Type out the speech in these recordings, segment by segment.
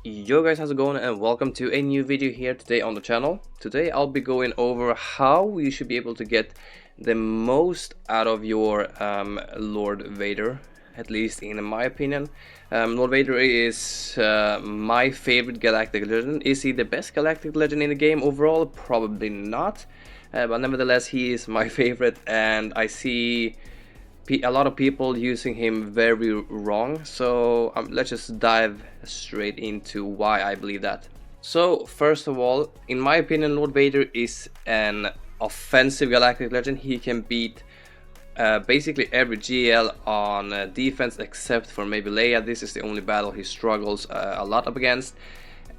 Yo guys, how's it going, and welcome to a new video here today on the channel. Today I'll be going over how you should be able to get the most out of your Lord Vader, at least in my opinion. Lord Vader is my favorite Galactic Legend. Is he the best Galactic Legend in the game overall? Probably not, but nevertheless he is my favorite, and I see a lot of people using him very wrong. So let's just dive straight into why I believe that. So first of all, in my opinion, Lord Vader is an offensive Galactic Legend. He can beat basically every GL on defense except for maybe Leia. This is the only battle he struggles a lot up against,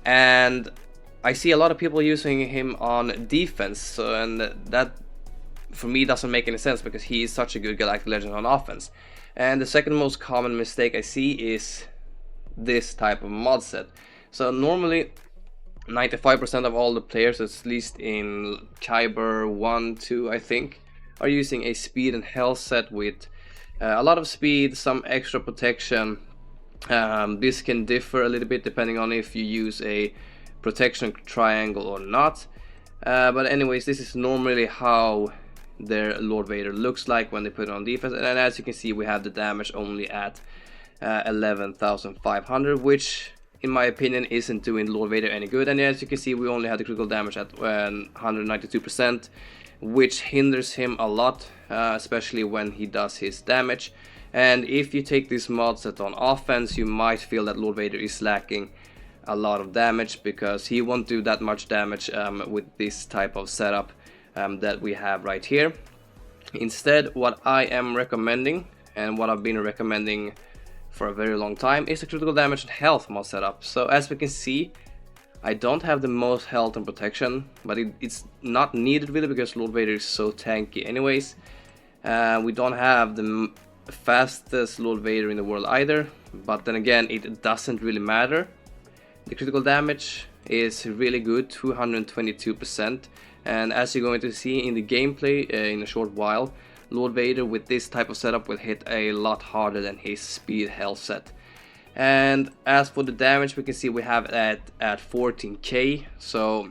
and I see a lot of people using him on defense, and that for me doesn't make any sense because he is such a good Galactic Legend on offense. And the second most common mistake I see is this type of mod set. So normally 95% of all the players, at least in Kyber 1, 2 I think, are using a speed and health set with a lot of speed, some extra protection. This can differ a little bit depending on if you use a protection triangle or not. But anyways, this is normally how their Lord Vader looks like when they put it on defense. And as you can see, we have the damage only at 11,500, which in my opinion isn't doing Lord Vader any good. And as you can see, we only have the critical damage at 192%, which hinders him a lot, especially when he does his damage. And if you take this mod set on offense, you might feel that Lord Vader is lacking a lot of damage because he won't do that much damage with this type of setup that we have right here. Instead, what I am recommending, and what I've been recommending for a very long time, is a critical damage and health mod setup. So as we can see, I don't have the most health and protection, but it's not needed really because Lord Vader is so tanky anyways. We don't have the fastest Lord Vader in the world either, but then again, it doesn't really matter. The critical damage is really good, 222%. And as you're going to see in the gameplay in a short while, Lord Vader with this type of setup will hit a lot harder than his speed health set. And as for the damage, we can see we have it at 14k. So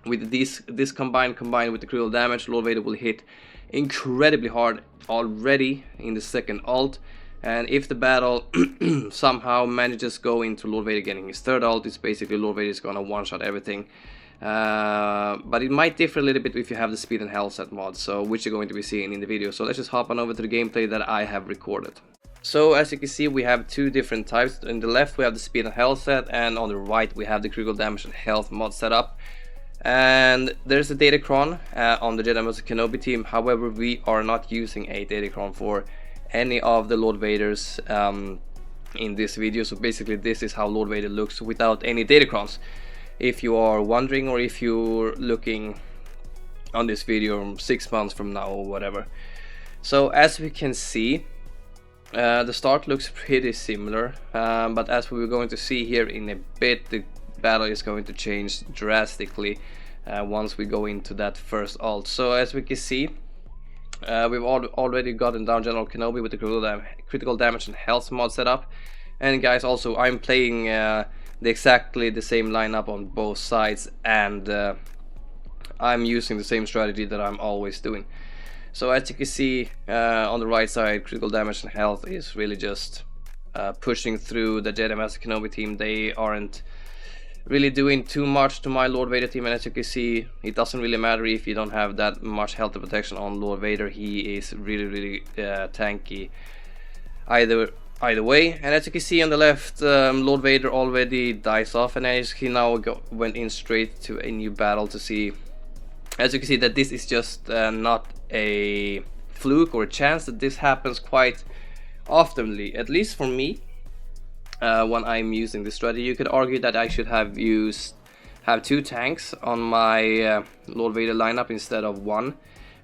with this combined with the critical damage, Lord Vader will hit incredibly hard already in the second ult. And if the battle somehow manages to go into Lord Vader getting his third ult, it's basically Lord Vader is gonna one-shot everything. But it might differ a little bit if you have the speed and health set mod, so which you're going to be seeing in the video. So let's just hop on over to the gameplay that I have recorded. So as you can see, we have two different types. On the left we have the speed and health set, and on the right we have the critical damage and health mod setup. And there's a Datacron on the Jedi Master Kenobi team. However, we are not using a Datacron for any of the Lord Vaders in this video. So basically this is how Lord Vader looks without any Datacrons, if you are wondering, or if you're looking on this video 6 months from now or whatever. So as we can see, the start looks pretty similar, but as we're going to see here in a bit, the battle is going to change drastically once we go into that first ult. So as we can see, we've already gotten down General Kenobi with the critical damage and health mod setup. And guys, also I'm playing exactly the same lineup on both sides, and I'm using the same strategy that I'm always doing. So as you can see on the right side, critical damage and health is really just pushing through the Jedi Master Kenobi team. They aren't really doing too much to my Lord Vader team, and as you can see, it doesn't really matter if you don't have that much health and protection on Lord Vader. He is really tanky either way. And as you can see on the left, Lord Vader already dies off, and as he now went in straight to a new battle to see. As you can see that this is just not a fluke or a chance, that this happens quite oftenly, at least for me. When I'm using this strategy, you could argue that I should have two tanks on my Lord Vader lineup instead of one.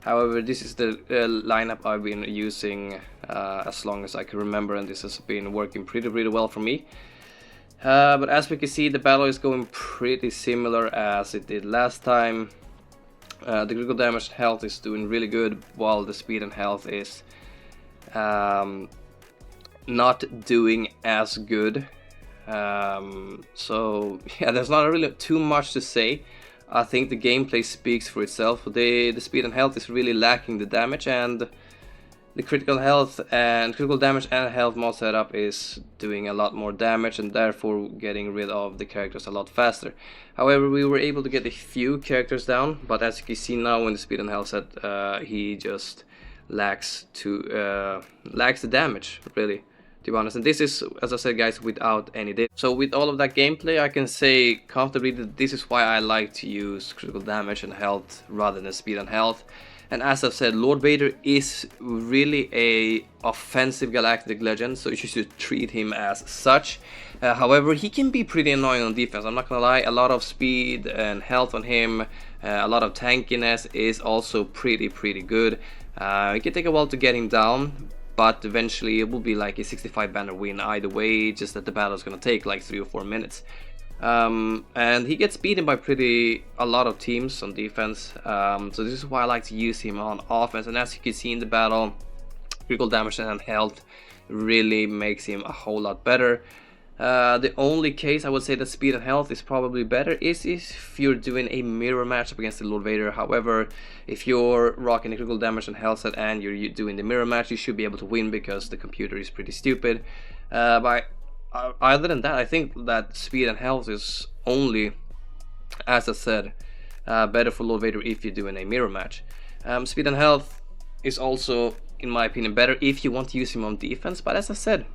However, this is the lineup I've been using as long as I can remember, and this has been working pretty well for me. But as we can see, the battle is going pretty similar as it did last time. The critical damage and health is doing really good, while the speed and health is not doing as good. So yeah, there's not really too much to say. I think the gameplay speaks for itself. The speed and health is really lacking the damage, and the critical damage and health mod setup is doing a lot more damage, and therefore getting rid of the characters a lot faster. However, we were able to get a few characters down, but as you can see now in the speed and health set, he just lacks the damage, really, to be honest. And this is, as I said guys, without any data. So with all of that gameplay, I can say comfortably that this is why I like to use critical damage and health rather than speed and health. And as I've said, Lord Vader is really a offensive Galactic Legend, so you should treat him as such. However, he can be pretty annoying on defense, I'm not gonna lie. A lot of speed and health on him, a lot of tankiness is also pretty good. It can take a while to get him down, but eventually it will be like a 65 banner win either way, just that the battle is gonna take like 3 or 4 minutes. And he gets beaten by a lot of teams on defense, so this is why I like to use him on offense. And as you can see in the battle, critical damage and health really makes him a whole lot better. The only case I would say that speed and health is probably better is if you're doing a mirror matchup against the Lord Vader. However, if you're rocking the critical damage and health set and you're doing the mirror match, you should be able to win because the computer is pretty stupid. Other than that, I think that speed and health is only, as I said, better for Lord Vader if you're doing a mirror match. Speed and health is also, in my opinion, better if you want to use him on defense, but as I said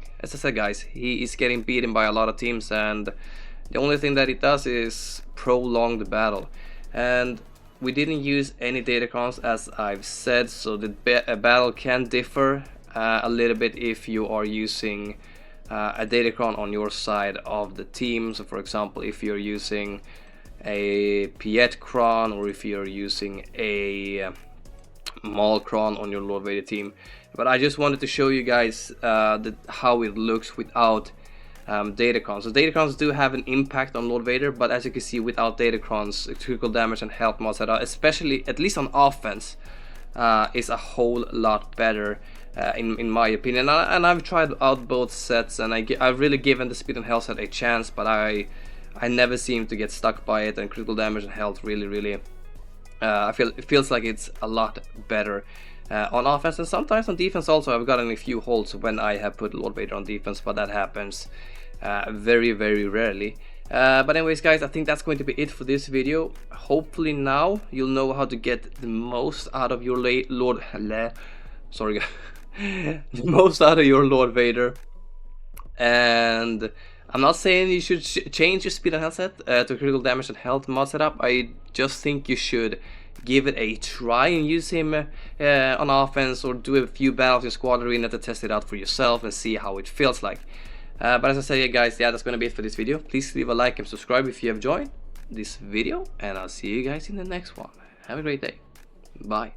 guys, he is getting beaten by a lot of teams, and the only thing that it does is prolong the battle. And we didn't use any datacrons, as I've said, so the battle can differ a little bit if you are using a datacron on your side of the team. So for example, if you're using a Pietcron, or if you're using a Maulcron on your Lord Vader team. But I just wanted to show you guys how it looks without datacrons. So datacrons do have an impact on Lord Vader, but as you can see, without datacrons, critical damage and health mod setup, especially at least on offense, is a whole lot better. In my opinion, and I've tried out both sets, and I've really given the speed and health set a chance, but I never seem to get stuck by it. And critical damage and health really it feels like it's a lot better on offense, and sometimes on defense also. I've gotten a few holds when I have put Lord Vader on defense, but that happens very rarely. But anyways guys, I think that's going to be it for this video. Hopefully now you'll know how to get the most out of your the most out of your Lord Vader. And I'm not saying you should change your speed and health set to critical damage and health mod setup. I just think you should give it a try and use him on offense, or do a few battles in squad arena to test it out for yourself and see how it feels like. But as I say guys, yeah, that's gonna be it for this video. Please leave a like and subscribe if you have enjoyed this video, and I'll see you guys in the next one. Have a great day. Bye.